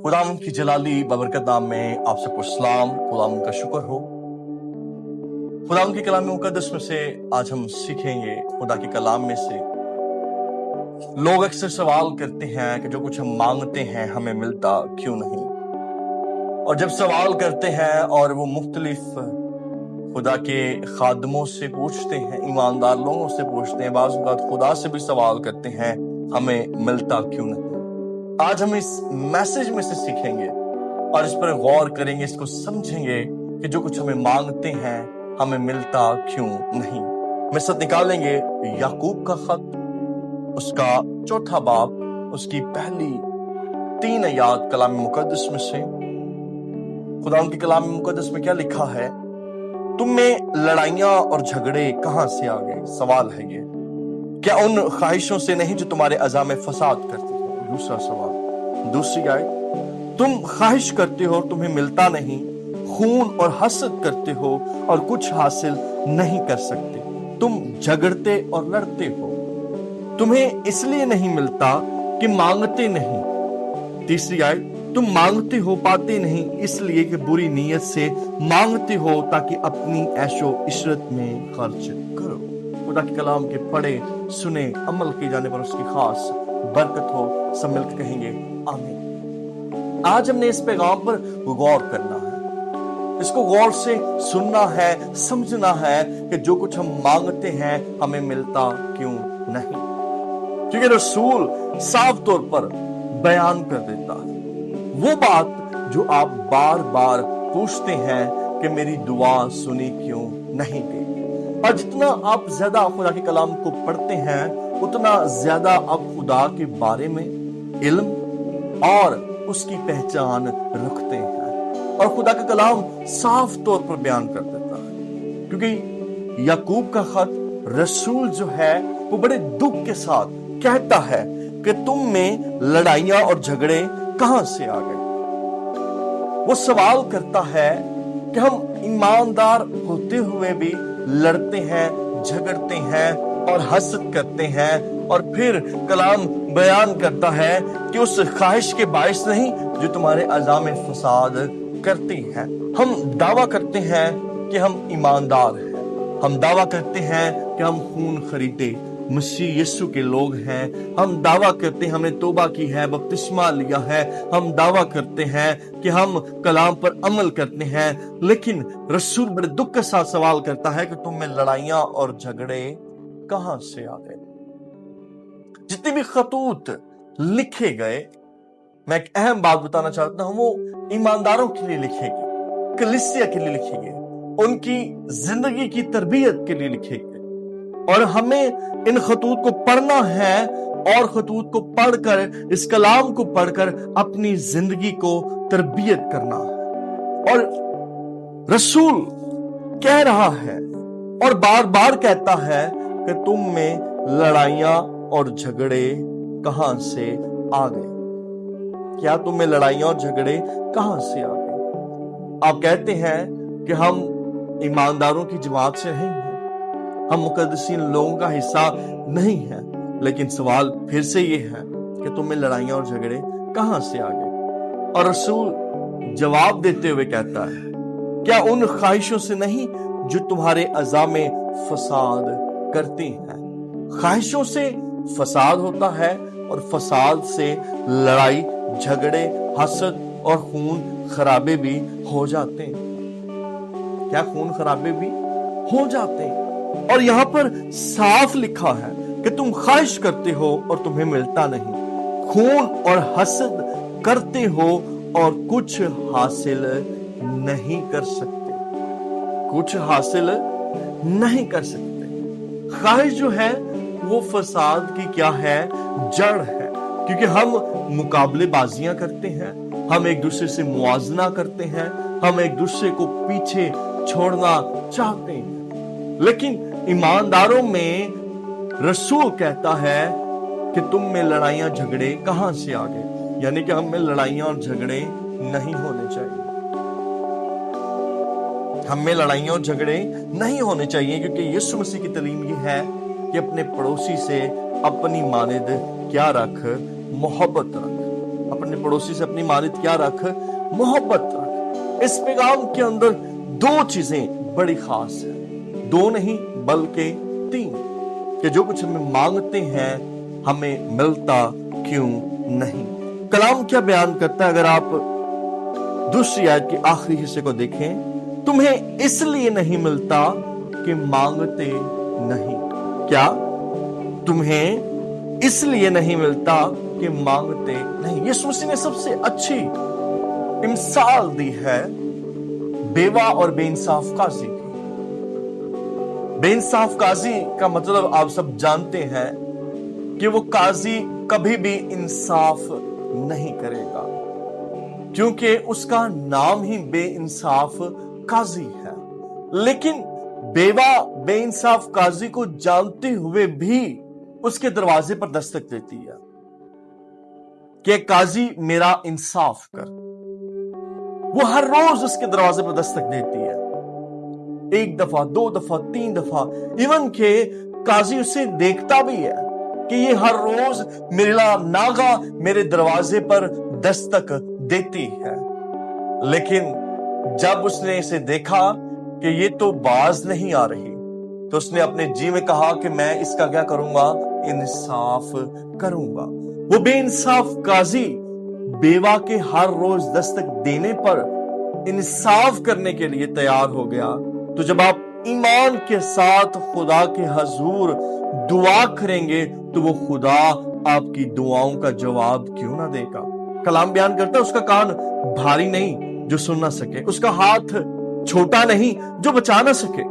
खुदावंद की जलाली बबरकत नाम में आप सबको सलाम। खुदावंद का शुक्र हो। खुदावंद के कलाम मुकद्दस में से आज हम सीखेंगे। खुदा के कलाम में से लोग अक्सर सवाल करते हैं कि जो कुछ हम मांगते हैं हमें मिलता क्यों नहीं। और जब सवाल करते हैं और वो मुख्तलिफ खुदा के खादमों से पूछते हैं, ईमानदार लोगों से पूछते हैं, बाज़ औक़ात खुदा से भी सवाल करते हैं हमें मिलता क्यों नहीं। आज हम इस मैसेज में से सीखेंगे और इस पर गौर करेंगे, इसको समझेंगे कि जो कुछ हमें मांगते हैं हमें मिलता क्यों नहीं। मैं साथ निकालेंगे याकूब का खत, उसका 4 बाब, उसकी पहली 3 आयत कलाम मुकद्दस में से। खुदा उनकी कलाम मुकद्दस में क्या लिखा है? तुम में लड़ाइयां और झगड़े कहां से आ गए? सवाल है ये। क्या उन ख्वाहिशों से नहीं जो तुम्हारे अज़ा में फसाद करती है? दूसरा सवाल। दूसरी आयत, तुम ख्वाहिश करते हो और तुम्हें मिलता नहीं, खून और हसद करते हो और कुछ हासिल नहीं कर सकते, तुम झगड़ते और लड़ते हो, तुम्हें इसलिए नहीं मिलता कि मांगते नहीं। तीसरी आयत, तुम मांगते हो पाते नहीं इसलिए कि बुरी नीयत से मांगते हो ताकि अपनी ऐशो इशरत में खर्च करो। खुदा के कलाम के पढ़े सुने अमल किए जाने पर उसकी खास बरकत हो। सब मिलकर कहेंगे आमीन। आज हमने इस पैगाम पर गौर करना है, इसको गौर से सुनना है, समझना है कि जो कुछ हम मांगते हैं हमें मिलता क्यों नहीं। क्योंकि रसूल साफ तौर पर बयान कर देता है वो बात जो आप बार बार पूछते हैं कि मेरी दुआ सुनी क्यों नहीं गई। और जितना आप ज्यादा खुदा के कलाम को पढ़ते हैं उतना ज्यादा आप खुदा के बारे में इल्म और उसकी पहचान रखते हैं। और खुदा का कलाम साफ तौर पर बयान कर देता है, क्योंकि याकूब का खत रसूल जो है वो बड़े दुख के साथ कहता है कि तुम में लड़ाइयां और झगड़े कहां से आ गए। वो सवाल करता है कि हम ईमानदार होते हुए भी लड़ते हैं, झगड़ते हैं और हसद करते हैं। और फिर कलाम बयान करता है कि उस ख्वाहिश के बायस नहीं जो तुम्हारे अज़ा में फसाद करती है। हम दावा करते हैं कि हम ईमानदार हैं, हम दावा करते हैं कि हम खून खरीदे मसीह यीशु के लोग हैं, हम दावा करते हैं हमने तौबा की है, बपतिस्मा लिया है, हम दावा करते हैं कि हम कलाम पर अमल करते हैं। लेकिन रसूल बड़े दुख के साथ सवाल करता है कि तुम में लड़ाइयां और झगड़े कहां से आ गए। जितने भी खतूत लिखे गए, मैं एक अहम बात बताना चाहता हूं, वो ईमानदारों के लिए लिखे गए, कलीसिया के लिए लिखे गए, उनकी जिंदगी की तरबियत के लिए लिखे गए। और हमें इन खतूत को पढ़ना है और खतूत को पढ़कर, इस कलाम को पढ़कर अपनी जिंदगी को तरबियत करना है। और रसूल कह रहा है और बार बार कहता है कि तुम में लड़ाइयां और झगड़े कहां से आ गए। क्या तुम में लड़ाइयां और झगड़े कहां से आ गए? आप कहते हैं कि हम ईमानदारों की जमात से नहीं हैं, हम मुकद्दसीन लोगों का हिस्सा नहीं है। लेकिन सवाल फिर से ये है कि तुम में लड़ाइयां और झगड़े कहां से आ गए। और रसूल जवाब देते हुए कहता है, क्या उन ख्वाहिशों से नहीं जो तुम्हारे अज़ा में फसाद करती हैं। ख्वाहिशों से फसाद होता है और फसाद से लड़ाई झगड़े हसद और खून खराबे भी हो जाते हैं। क्या खून खराबे भी हो जाते हैं? और यहाँ पर साफ लिखा है कि तुम ख्वाहिश करते हो और तुम्हें मिलता नहीं, खून और हसद करते हो और कुछ हासिल नहीं कर सकते, कुछ हासिल नहीं कर सकते। ख्वाहिश जो है वो फसाद की क्या है? जड़ है। क्योंकि हम मुकाबलेबाजियां करते हैं, हम एक दूसरे से मुआजना करते हैं, हम एक दूसरे को पीछे छोड़ना चाहते हैं। लेकिन ईमानदारों में रसूल कहता है कि तुम में लड़ाइयां झगड़े कहां से आ गए, यानी कि हम में लड़ाइयां और झगड़े नहीं होने चाहिए। हम में लड़ाइयां और झगड़े नहीं होने चाहिए, क्योंकि यीशु मसीह की तालीम ये है कि अपने पड़ोसी से अपनी मानिद क्या रख? मोहब्बत रख। अपने पड़ोसी से अपनी मानित क्या रख, मोहब्बत रख। इस पैगाम के अंदर दो चीजें बड़ी खास है, दो नहीं बल्कि तीन, कि जो कुछ हमें मांगते हैं हमें मिलता क्यों नहीं। कलाम क्या बयान करता है? अगर आप दूसरी आयत के आखिरी हिस्से को देखें, तुम्हें इसलिए नहीं मिलता कि मांगते नहीं। क्या? तुम्हें इसलिए नहीं मिलता कि मांगते नहीं। यीशु मसीह ने सबसे अच्छी मिसाल दी है बेवा और बेइंसाफ काजी की। बेइंसाफ काजी का मतलब आप सब जानते हैं कि वो काजी कभी भी इंसाफ नहीं करेगा, क्योंकि उसका नाम ही बेइंसाफ काजी है। लेकिन बेवा बेइंसाफ काजी को जानते हुए भी उसके दरवाजे पर दस्तक देती है कि काजी मेरा इंसाफ कर। वो हर रोज उसके दरवाजे पर दस्तक देती है, एक दफा, दो दफा, तीन दफा, इवन के काजी उसे देखता भी है कि ये हर रोज मेरा नागा मेरे दरवाजे पर दस्तक देती है। लेकिन जब उसने इसे देखा कि ये तो बाज नहीं आ रही, तो उसने अपने जी में कहा कि मैं इसका क्या करूंगा, इंसाफ करूंगा। वो बेइंसाफ काजी बेवा के हर रोज दस्तक देने पर इंसाफ करने के लिए तैयार हो गया। तो जब आप ईमान के साथ खुदा के हजूर दुआ करेंगे तो वो खुदा आपकी दुआओं का जवाब क्यों ना देगा। कलाम बयान करता है उसका कान भारी नहीं जो सुन ना सके, उसका हाथ छोटा नहीं जो बचा ना सके।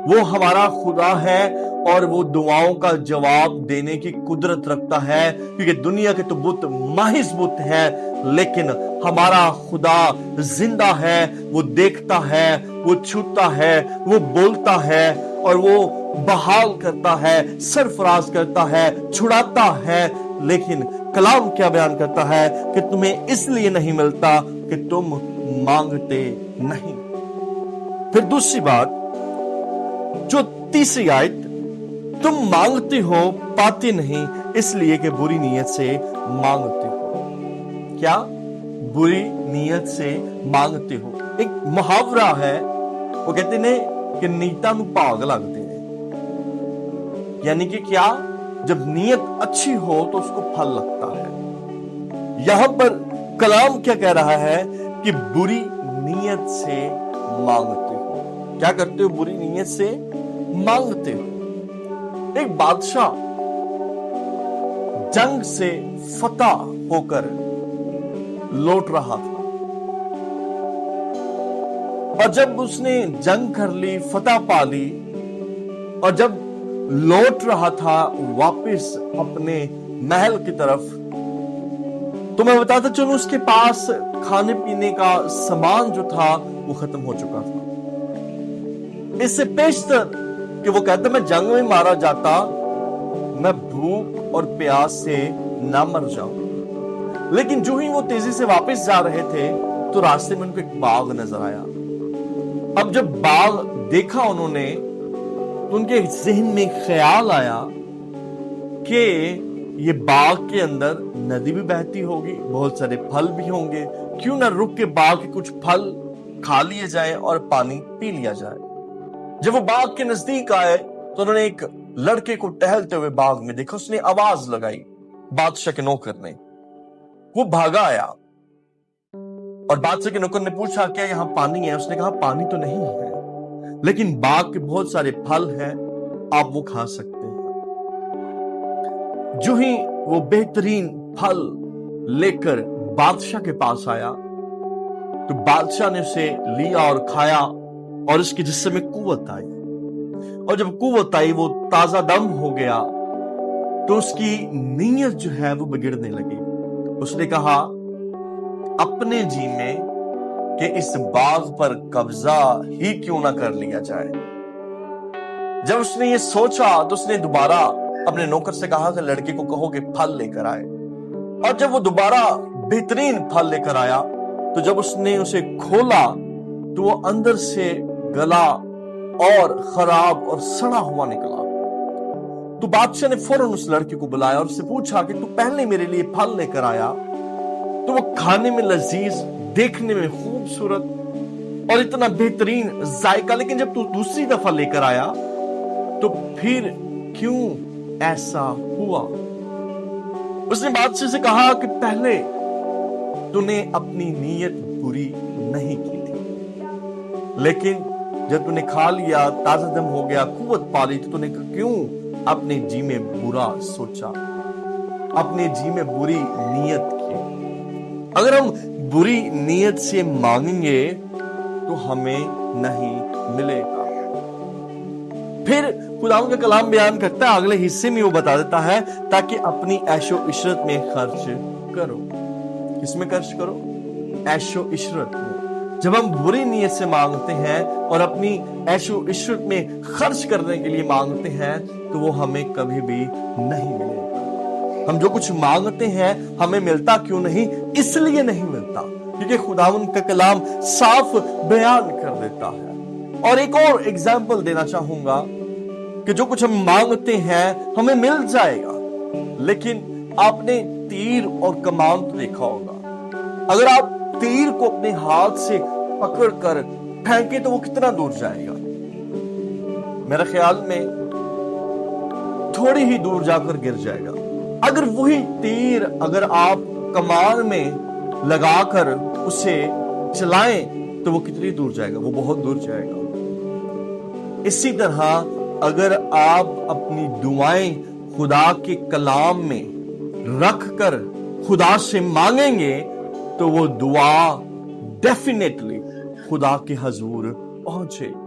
वो हमारा खुदा है और वो दुआओं का जवाब देने की कुदरत रखता है, क्योंकि दुनिया के तो बुत माहिज बुत है, लेकिन हमारा खुदा जिंदा है। वो देखता है, वो छूता है, वो बोलता है और वो बहाल करता है, सरफराज करता है, छुड़ाता है। लेकिन कलाम क्या बयान करता है कि तुम्हें इसलिए नहीं मिलता कि तुम मांगते नहीं। फिर दूसरी बात, जो तीसरी आयत, तुम मांगते हो पाते नहीं इसलिए कि बुरी नीयत से मांगते हो। क्या? बुरी नीयत से मांगते हो। एक मुहावरा है, वो कहते ने कि नीता नु भाग लगते हैं, यानी कि क्या? जब नीयत अच्छी हो तो उसको फल लगता है। यहां पर कलाम क्या कह रहा है कि बुरी नीयत से मांगते हो। क्या करते हो? बुरी नीयत से मांगते हो। एक बादशाह जंग से फतह होकर लौट रहा था, और जब उसने जंग कर ली, फतह पा ली, और जब लौट रहा था वापस अपने महल की तरफ, तो मैं बताता चलूं उसके पास खाने पीने का सामान जो था वो खत्म हो चुका था। इससे पेशतर कि वो कहता मैं जंग में मारा जाता, मैं भूख और प्यास से ना मर जाऊं। लेकिन जो ही वो तेजी से वापस जा रहे थे तो रास्ते में उनको एक बाग नजर आया। अब जब बाग देखा उन्होंने तो उनके जहन में ख्याल आया कि ये बाग के अंदर नदी भी बहती होगी, बहुत सारे फल भी होंगे, क्यों ना रुक के बाग के कुछ फल खा लिए जाए और पानी पी लिया जाए। जब वो बाग के नजदीक आए तो उन्होंने एक लड़के को टहलते हुए बाग में देखा। उसने आवाज लगाई बादशाह के नौकर ने। वो भागा आया और बादशाह के नौकर ने पूछा क्या यहाँ पानी है? उसने कहा पानी तो नहीं है, लेकिन बाग के बहुत सारे फल हैं, आप वो खा सकते हैं। जो ही वो बेहतरीन फल लेकर बादशाह के पास आया तो बादशाह ने उसे लिया और खाया, और उसके जिस्म में कुव्वत आई, और जब कुव्वत आई वो ताजा दम हो गया तो उसकी नीयत जो है वो बिगड़ने लगी। उसने कहा अपने जी में कि इस बाग पर कब्जा ही क्यों ना कर लिया जाए। जब उसने ये सोचा तो उसने दोबारा अपने नौकर से कहा कि लड़के को कहो कि फल लेकर आए, और जब वो दोबारा बेहतरीन फल लेकर आया तो जब उसने उसे खोला तो वो अंदर से गला और खराब और सड़ा हुआ निकला। तो बादशाह ने फौरन उस लड़के को बुलाया और उससे पूछा कि तू पहले मेरे लिए फल लेकर आया तो वो खाने में लजीज, देखने में खूबसूरत और इतना बेहतरीन जायका, लेकिन जब तू दूसरी दफा लेकर आया तो फिर क्यों ऐसा हुआ? उसने बादशाह से कहा कि पहले तूने अपनी नीयत बुरी नहीं की थी, लेकिन जब तूने खा लिया, ताजा दम हो गया, कुव्वत पा ली, तो तूने क्यों अपने जी में बुरा सोचा, अपने जी में बुरी नीयत की? अगर हम बुरी नीयत से मांगेंगे तो हमें नहीं मिलेगा। फिर खुदावंद का कलाम बयान करता है, अगले हिस्से में वो बता देता है, ताकि अपनी ऐशो इशरत में खर्च करो। किसमें खर्च करो? ऐशो इशरत में। जब हम बुरी नीयत से मांगते हैं और अपनी ऐशो इशरत में खर्च करने के लिए मांगते हैं, तो वो हमें कभी भी नहीं मिलेगा। हम जो कुछ मांगते हैं हमें मिलता क्यों नहीं? इसलिए नहीं मिलता क्योंकि खुदावंद का कलाम साफ बयान कर देता है। और एक और एग्जाम्पल देना चाहूंगा कि जो कुछ हम मांगते हैं हमें मिल जाएगा, लेकिन आपने तीर और कमान तो देखा होगा। अगर आप तीर को अपने हाथ से पकड़कर फेंके तो वो कितना दूर जाएगा? मेरे ख्याल में थोड़ी ही दूर जाकर गिर जाएगा। अगर वही तीर अगर आप कमान में लगाकर उसे चलाएं तो वो कितनी दूर जाएगा? वो बहुत दूर जाएगा। इसी तरह अगर आप अपनी दुआएं खुदा के कलाम में रख कर खुदा से मांगेंगे तो वो दुआ डेफिनेटली खुदा के हजूर पहुंचेगी।